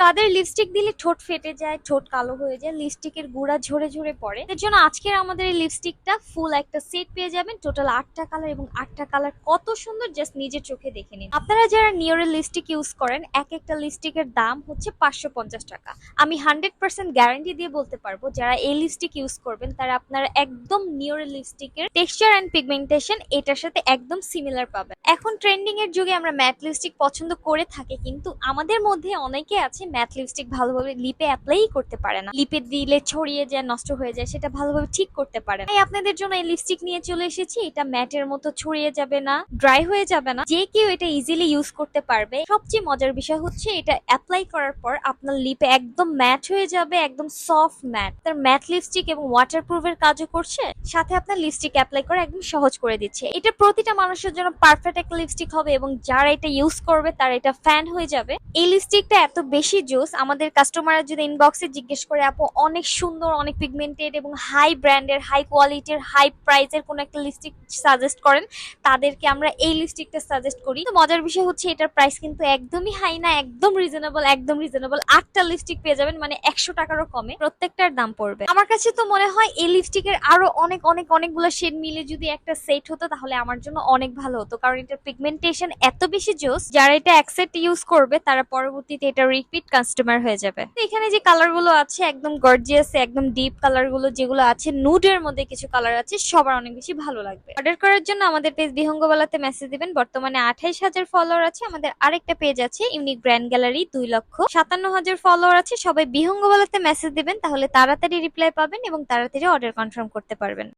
কাদের lipstick দিলে ঠোঁট ফেটে যায়, ঠোঁট কালো হয়ে যায়, লিপস্টিকের গুঁড়া ঝরে ঝরে পড়ে, এর জন্য আজকের আমাদের এই লিপস্টিকটা ফুল একটা সেট পেয়ে যাবেন। টোটাল 8টা কালার, এবং 8টা কালার কত সুন্দর জাস্ট নিজের চোখে দেখে নিন। আপনারা যারা নিওরের লিপস্টিক ইউজ করেন, এক একটা লিপস্টিকের দাম হচ্ছে 550 টাকা। আমি 100% গ্যারান্টি দিয়ে বলতে পারবো, যারা এই লিপস্টিক ইউজ করবেন তারা আপনারা একদম নিওরের লিপস্টিকের টেক্সচার এন্ড পিগমেন্টেশন এটার সাথে একদম সিমিলার পাবেন। এখন ট্রেন্ডিং এর যুগে আমরা ম্যাট লিপস্টিক পছন্দ করে থাকি, কিন্তু আমাদের মধ্যে অনেকে আছে ম্যাট লিপস্টিক ভালোভাবে লিপে অ্যাপ্লাই করতে পারে না, লিপে দিলে ছড়িয়ে যায়, নষ্ট হয়ে যায়, সেটা ভালোভাবে ঠিক করতে পারে না। তাই আপনাদের জন্য এই লিপস্টিক নিয়ে চলে এসেছি। এটা ম্যাটের মতো ছড়িয়ে যাবে না, ড্রাই হয়ে যাবে না, যে কেউ এটা ইজিলি ইউজ করতে পারবে। সবচেয়ে মজার বিষয় হচ্ছে এটা অ্যাপ্লাই করার পর আপনার লিপে একদম ম্যাট হয়ে যাবে, একদম সফট ম্যাট। তার ম্যাট লিপস্টিক এবং ওয়াটারপ্রুফ এর কাজও করছে, সাথে আপনার লিপস্টিক অ্যাপ্লাই করা একদম সহজ করে দিচ্ছে। এটা প্রতিটা মানুষের জন্য পারফেক্ট একটা লিপস্টিক হবে, এবং যারা এটা ইউজ করবে তারা এটা ফ্যান হয়ে যাবে। এই লিপস্টিকটা এত বেশি জোস, আমাদের কাস্টমাররা যদি ইনবক্সে জিজ্ঞেস করে আপু অনেক সুন্দর, অনেক পিগমেন্টেড এবং হাই ব্র্যান্ডের, হাই কোয়ালিটির, হাই প্রাইসের কোন একটা লিপস্টিক সাজেস্ট করেন, তাদেরকে আমরা এই লিপস্টিকটা সাজেস্ট করি। তো মজার বিষয় হচ্ছে এটার প্রাইস কিন্তু একদমই হাই না, একদম রিজনেবল, একদম রিজনেবল। 8টা লিপস্টিক পেয়ে যাবেন, মানে 100 টাকারও কমে প্রত্যেকটার দাম পড়বে। আমার কাছে তো মনে হয় এই লিপস্টিকের আরো অনেক অনেক অনেকগুলো শেড মিলে যদি একটা সেট হতো তাহলে আমার জন্য অনেক ভালো হতো, কারণ এটার পিগমেন্টেশন এত বেশি জোস, যারা এটা এক সেট ইউজ করবে তারা পরবর্তীতে এটা রিপিট কাস্টমার হয়ে যাবে। তো এখানে যে কালার গুলো আছে একদম গর্জিয়াস, একদম ডিপ কালার গুলো যেগুলো আছে, নুডের মধ্যে কিছু কালার আছে, সবার অনেক বেশি ভালো লাগবে। অর্ডার করার জন্য আমাদের পেজ বিহঙ্গবালাতে মেসেজ দিবেন। বর্তমানে 28,000 ফলোয়ার আছে। আমাদের আরেকটা পেজ আছে ইউনিক ব্র্যান্ড গ্যালারি, 2,57,000 ফলোয়ার আছে। সবাই বিহঙ্গবালাতে মেসেজ দিবেন, তাহলে তাড়াতাড়ি রিপ্লাই পাবেন এবং তাড়াতাড়ি অর্ডার কনফার্ম করতে পারবেন।